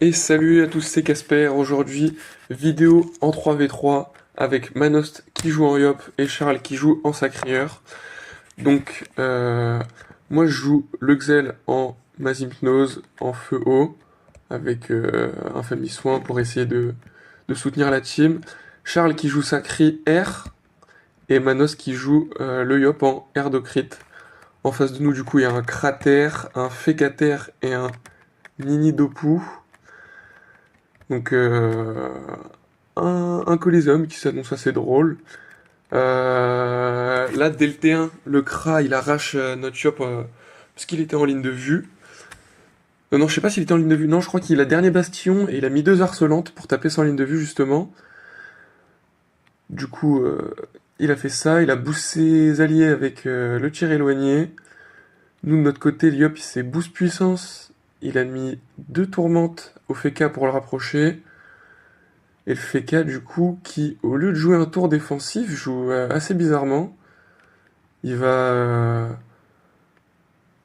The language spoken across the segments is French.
Et salut à tous, c'est Casper. Aujourd'hui, vidéo en 3v3 avec Manost qui joue en Yop et Charles qui joue en Sacrieur. Donc, moi je joue le Xel en Mazhypnose, en feu haut, avec un famille soin pour essayer de soutenir la team. Charles qui joue Sacri R et Manos qui joue le Yop en Erdocrit. En face de nous, du coup, il y a un Cratère, un Fécater et un Ninidopu. Donc un Coliseum qui s'annonce assez drôle. Là, dès le T1, le Kra, il arrache notre Yop parce qu'il était en ligne de vue. Non, je sais pas s'il était en ligne de vue. Non, je crois qu'il a dernier bastion et il a mis deux harcelantes pour taper sans ligne de vue, justement. Du coup, il a fait ça. Il a boosté ses alliés avec le tir éloigné. Nous, de notre côté, Lyop, il s'est boost puissance. Il a mis deux tourmentes au Feka pour le rapprocher. Et le Feka, du coup, qui, au lieu de jouer un tour défensif, joue assez bizarrement. Il va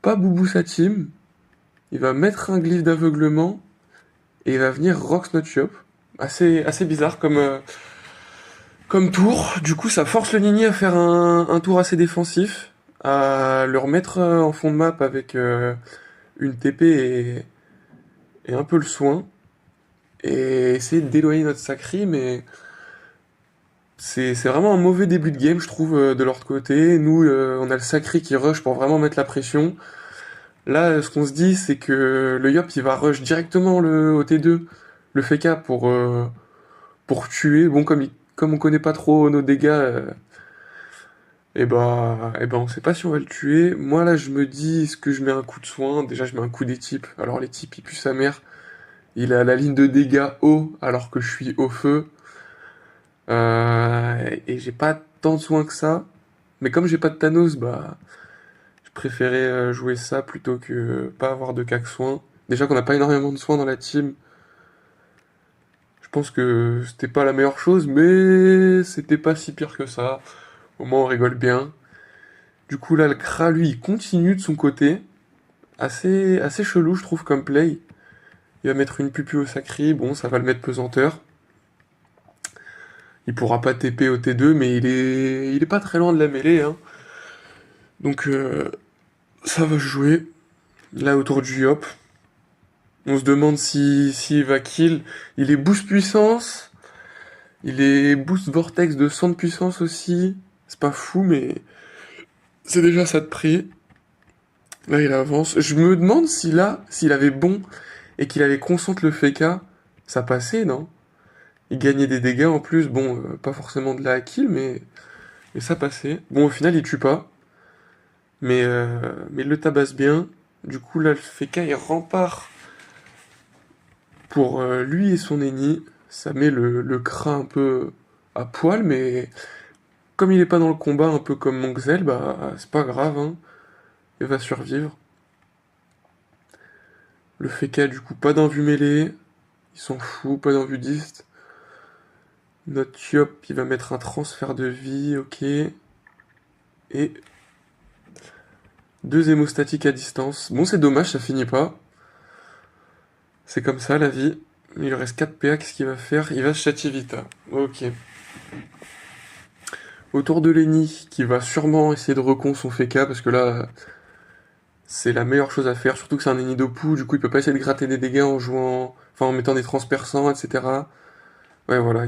pas boubou sa team. Il va mettre un glyphe d'aveuglement. Et il va venir Rox notre Yop. Assez bizarre comme tour. Du coup, ça force le Nini à faire un tour assez défensif. À le remettre en fond de map avec une TP et un peu le soin. Et essayer d'éloigner notre Sacri, mais c'est vraiment un mauvais début de game, je trouve, de leur côté. Nous, on a le Sacri qui rush pour vraiment mettre la pression. Là, ce qu'on se dit, c'est que le Yop, il va rush directement au T2, le Feka, pour tuer. Bon, comme on connaît pas trop nos dégâts, on sait pas si on va le tuer. Moi, là, je me dis, est-ce que je mets un coup de soin? Déjà, je mets un coup des types. Alors, les types, ils puent sa mère. Il a la ligne de dégâts haut, alors que je suis au feu. Et j'ai pas tant de soins que ça. Mais comme j'ai pas de Thanos, bah, je préférais jouer ça plutôt que pas avoir de cac soins. Déjà qu'on n'a pas énormément de soins dans la team. Je pense que c'était pas la meilleure chose, mais c'était pas si pire que ça. Au moins on rigole bien. Du coup là, le Kra, lui, il continue de son côté. Assez chelou, je trouve, comme play. Il va mettre une pupu au Sacri, bon, ça va le mettre pesanteur. Il pourra pas TP au T2, mais il est pas très loin de la mêlée, hein. Donc ça va jouer. Là, autour du Yop. On se demande s'il va kill. Il est boost puissance. Il est boost vortex de 100 de puissance aussi. C'est pas fou, mais c'est déjà ça de prix. Là, il avance. Je me demande s'il avait bon et qu'il avait concentre le Feka, ça passait, non? Il gagnait des dégâts en plus. Bon, pas forcément de la kill, mais ça passait. Bon, au final, il tue pas. Mais il le tabasse bien. Du coup, là, le Feka, il rempart pour lui et son ennemi. Ça met le Kra un peu à poil, mais comme il est pas dans le combat, un peu comme mon Xel, bah c'est pas grave, hein. Il va survivre. Le Feka, du coup, pas d'invue mêlée. Il s'en fout, pas d'invue dist. Notre Yop, il va mettre un transfert de vie, ok. Et deux hémostatiques à distance. Bon, c'est dommage, ça finit pas. C'est comme ça, la vie. Il lui reste 4 PA, qu'est-ce qu'il va faire? Il va se châtier Vita. Ok. Autour de Lenny, qui va sûrement essayer de recon son Feka, parce que là, c'est la meilleure chose à faire, surtout que c'est un ennemi d'Opou, du coup il peut pas essayer de gratter des dégâts en jouant, enfin en mettant des transperçants, etc. Ouais, voilà,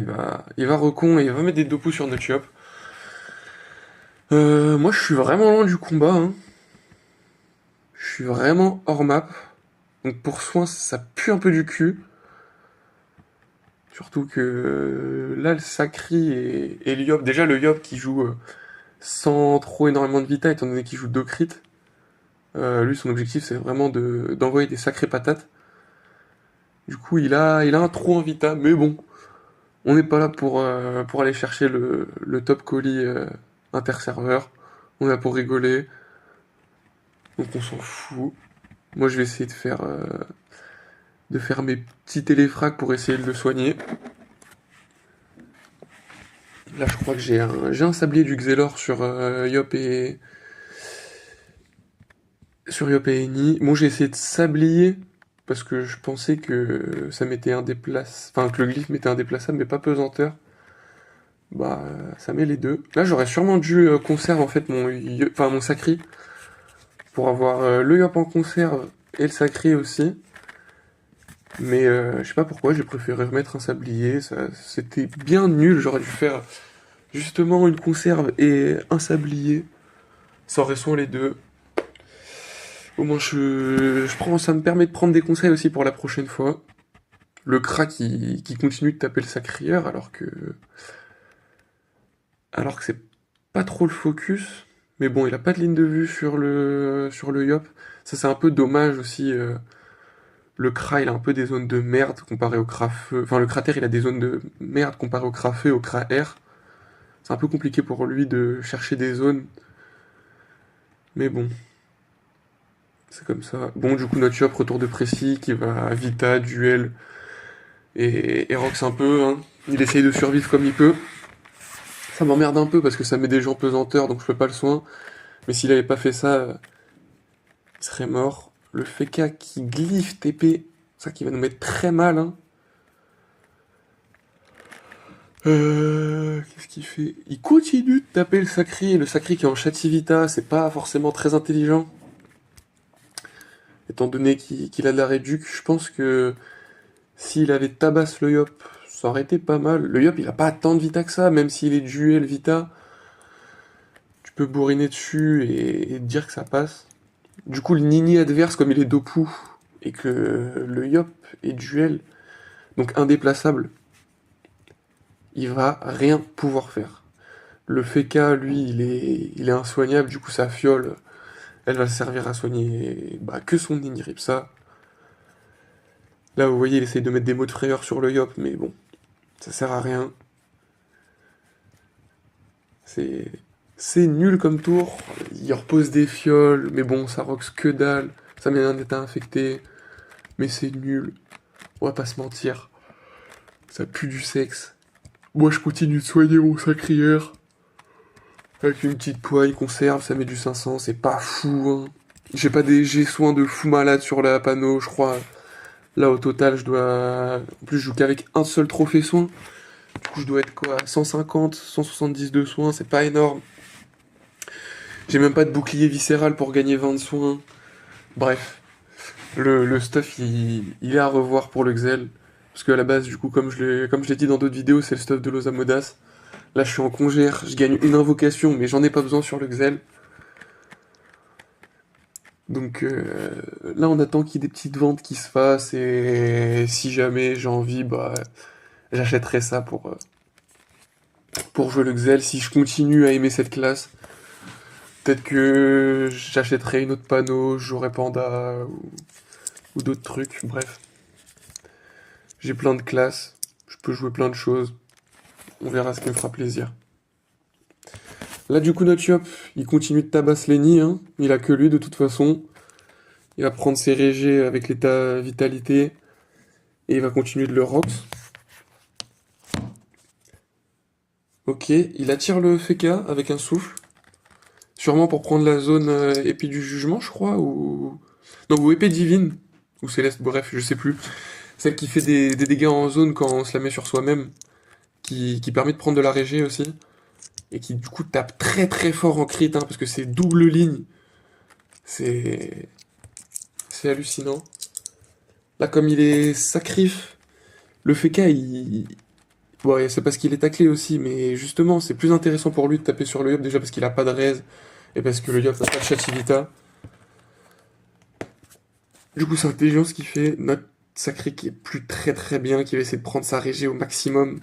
il va recon et il va mettre des Dopu sur notre Yop. Moi je suis vraiment loin du combat, hein. Je suis vraiment hors map. Donc pour soin, ça pue un peu du cul. Surtout que là, le Sacri et le Yop, déjà le Yop qui joue sans trop énormément de vita, étant donné qu'il joue 2 crits. Lui, son objectif, c'est vraiment d'envoyer des sacrées patates. Du coup, il a un trou en vita, mais bon, on n'est pas là pour aller chercher le top colis interserveur. On est là pour rigoler, donc on s'en fout. Moi, je vais essayer de faire mes petits téléfrags pour essayer de le soigner. Là, je crois que j'ai un sablier du Xelor sur Yop et Eni. Bon, j'ai essayé de sablier parce que je pensais que ça mettait enfin que le glyphe mettait indéplaçable mais pas pesanteur. Bah ça met les deux. Là j'aurais sûrement dû conserve en fait mon sacri pour avoir le yop en conserve et le sacri aussi. Mais je sais pas pourquoi j'ai préféré remettre un sablier. C'était bien nul. J'aurais dû faire justement une conserve et un sablier. Ça aurait sont les deux. Au moins ça me permet de prendre des conseils aussi pour la prochaine fois. Le crack qui continue de taper le sacrieur alors que c'est pas trop le focus. Mais bon, il a pas de ligne de vue sur le yop. Ça c'est un peu dommage aussi. Le Kra, il a un peu des zones de merde comparé au Kra feu. Enfin, le cratère, il a des zones de merde comparé au Kra feu et au Kra air. C'est un peu compliqué pour lui de chercher des zones. Mais bon, c'est comme ça. Bon, du coup, notre Yop, retour de précis, qui va Vita, Duel et Rox un peu. Hein. Il essaye de survivre comme il peut. Ça m'emmerde un peu parce que ça met des gens pesanteurs, donc je fais pas le soin. Mais s'il avait pas fait ça, il serait mort. Le Feka qui glyphe TP, ça qui va nous mettre très mal. Hein. Qu'est-ce qu'il fait? Il continue de taper le Sacri. Le Sacri qui est en Chativita, c'est pas forcément très intelligent. Étant donné qu'il a de la réduc, je pense que s'il avait tabasse le Yop, ça aurait été pas mal. Le Yop, il a pas tant de Vita que ça, même s'il est duel Vita. Tu peux bourriner dessus et dire que ça passe. Du coup, le Nini adverse, comme il est Dopu, et que le Yop est duel, donc indéplaçable, il va rien pouvoir faire. Le Feka, lui, il est insoignable, du coup sa fiole, elle va servir à soigner que son Nini Ripsa. Là, vous voyez, il essaye de mettre des mots de frayeur sur le Yop, mais bon, ça sert à rien. C'est c'est nul comme tour. Il repose des fioles, mais bon, ça rox que dalle. Ça met un état infecté, mais c'est nul. On va pas se mentir. Ça pue du sexe. Moi, je continue de soigner mon sacrière. Avec une petite poigne conserve, ça met du 500, c'est pas fou, hein. J'ai soin de fou malade sur la panneau, je crois. Là, au total, je dois... En plus, je joue qu'avec un seul trophée soin. Du coup, je dois être quoi? 150, 170 de soins, c'est pas énorme. J'ai même pas de bouclier viscéral pour gagner 20 de soins. Bref, le stuff, il est à revoir pour le Xel. Parce qu'à la base, du coup, comme je l'ai dit dans d'autres vidéos, c'est le stuff de l'Osamodas. Là, je suis en congère, je gagne une invocation, mais j'en ai pas besoin sur le Xel. Donc là, on attend qu'il y ait des petites ventes qui se fassent, et si jamais j'ai envie, j'achèterai ça pour jouer le Xel. Si je continue à aimer cette classe, peut-être que j'achèterai une autre panneau, je jouerai Panda ou d'autres trucs. Bref, j'ai plein de classes, je peux jouer plein de choses. On verra ce qui me fera plaisir. Là, du coup, notre Yop, il continue de tabasser Lenny, hein. Il a que lui, de toute façon. Il va prendre ses régés avec l'état vitalité. Et il va continuer de le rox. Ok, il attire le Feka avec un souffle. Sûrement pour prendre la zone épée du jugement, je crois, ou... Non, ou épée divine. Ou céleste, bref, je sais plus. Celle qui fait des dégâts en zone quand on se la met sur soi-même. Qui permet de prendre de la régé aussi. Et qui, du coup, tape très très fort en crit, hein, parce que c'est double ligne. C'est... C'est hallucinant. Là, comme il est sacrif, le Feka, ouais, c'est parce qu'il est taclé aussi, mais justement, c'est plus intéressant pour lui de taper sur le Yop, déjà parce qu'il a pas de raise, et parce que le Yop n'a pas de Chativita. Du coup, c'est intelligent ce qu'il fait. Notre sacré qui est plus très très bien, qui va essayer de prendre sa régé au maximum.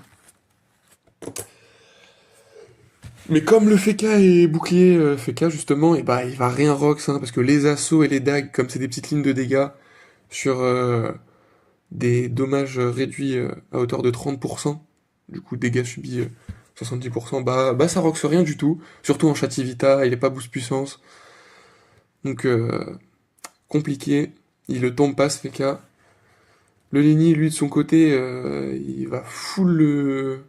Mais comme le Feka est bouclier Feka, justement, et il va rien rox, hein, parce que les assauts et les dagues, comme c'est des petites lignes de dégâts, sur des dommages réduits à hauteur de 30%, du coup dégâts subis 70%, ça roxe rien du tout, surtout en Chativita, il est pas boost puissance, donc compliqué, il le tombe pas ce Feka. Le Lenny, lui, de son côté, il va full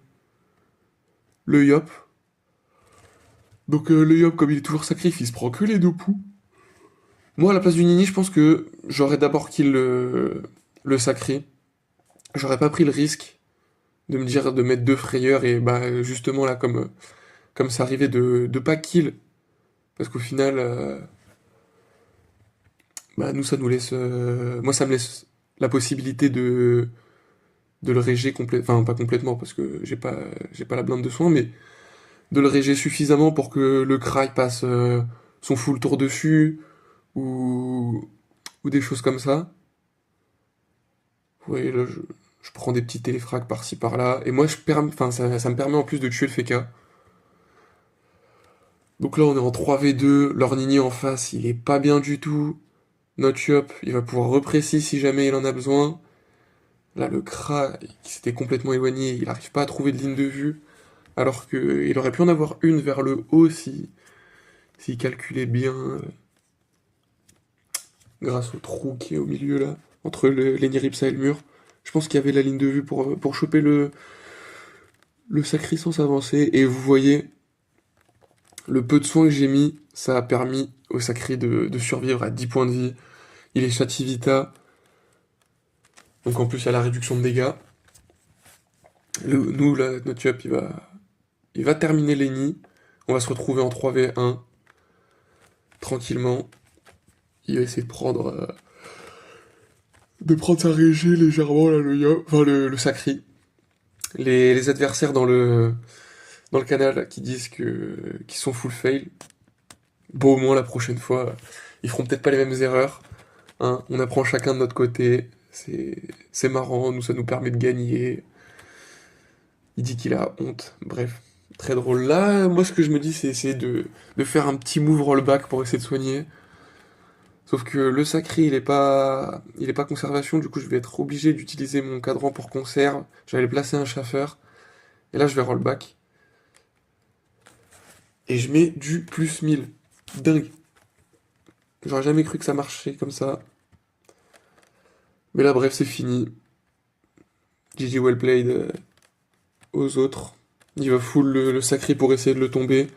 le Yop, donc le Yop, comme il est toujours sacrifié, il se prend que les deux poux, Moi, à la place du Nini, je pense que j'aurais d'abord kill le Sacré. J'aurais pas pris le risque de me dire de mettre deux frayeurs et bah justement là comme ça arrivait de pas kill. Parce qu'au final, bah nous ça nous laisse. Moi ça me laisse la possibilité de le réger enfin pas complètement parce que j'ai pas la blinde de soin, mais de le réger suffisamment pour que le Cry passe son full tour dessus ou, ou des choses comme ça. Oui, là je prends des petits téléfrags par-ci par-là. Et moi enfin, ça me permet en plus de tuer le Feka. Donc là on est en 3v2, leur Nini en face il est pas bien du tout. Notre Yop il va pouvoir repréciser si jamais il en a besoin. Là le Kra qui s'était complètement éloigné, il n'arrive pas à trouver de ligne de vue. Alors qu'il aurait pu en avoir une vers le haut si s'il calculait bien grâce au trou qui est au milieu là, entre l'Eniripsa et le mur. Je pense qu'il y avait la ligne de vue pour choper le Sacri sans s'avancer. Et vous voyez, le peu de soin que j'ai mis, ça a permis au Sacri de survivre à 10 points de vie. Il est Chativita, donc en plus il y a la réduction de dégâts. Nous, là, notre Yup, il va terminer Lenny. On va se retrouver en 3v1, tranquillement. Il va essayer de prendre sa régie légèrement, là, le Yup, enfin le Sacri. Les adversaires dans le canal là, qui disent qu'ils sont full fail. Bon, au moins la prochaine fois, ils feront peut-être pas les mêmes erreurs. Hein. On apprend chacun de notre côté. C'est marrant, nous ça nous permet de gagner. Il dit qu'il a honte. Bref, très drôle. Là, moi ce que je me dis, c'est essayer de faire un petit move rollback pour essayer de soigner. Sauf que le sacré, il est pas conservation, du coup je vais être obligé d'utiliser mon cadran pour conserve. J'allais placer un chaffeur. Et là je vais rollback. Et je mets du plus 1000. Dingue. J'aurais jamais cru que ça marchait comme ça. Mais là, bref, c'est fini. GG well played aux autres. Il va full le sacré pour essayer de le tomber.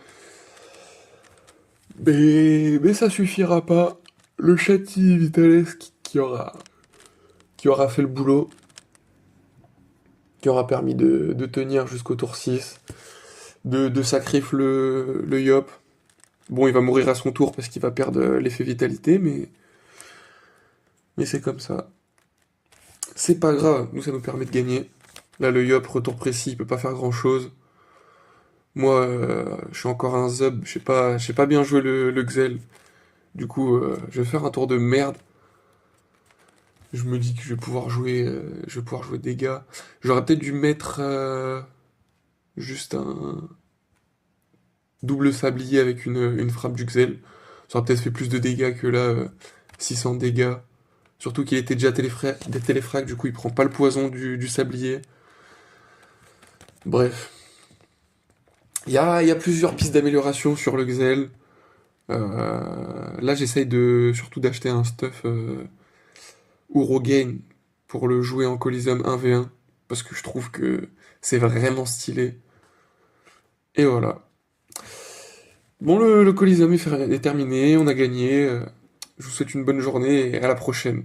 Mais ça suffira pas. Le Châti Vitalesk qui aura fait le boulot, qui aura permis de tenir jusqu'au tour 6, de sacrifier le Yop. Bon, il va mourir à son tour parce qu'il va perdre l'effet vitalité, mais c'est comme ça. C'est pas grave, nous ça nous permet de gagner. Là, le Yop, retour précis, il peut pas faire grand chose. Moi, je suis encore un Zub, j'ai pas bien joué le Xel. Du coup, je vais faire un tour de merde. Je me dis que je vais pouvoir jouer dégâts. J'aurais peut-être dû mettre juste un double sablier avec une frappe du Xel. Ça aurait peut-être fait plus de dégâts que là, 600 dégâts. Surtout qu'il était déjà des téléfrags, du coup il prend pas le poison du sablier. Bref. Il y a plusieurs pistes d'amélioration sur le Xel. Là, j'essaye surtout d'acheter un stuff Urogain pour le jouer en Coliseum 1v1 parce que je trouve que c'est vraiment stylé. Et voilà. Bon, le Coliseum est terminé, on a gagné. Je vous souhaite une bonne journée et à la prochaine.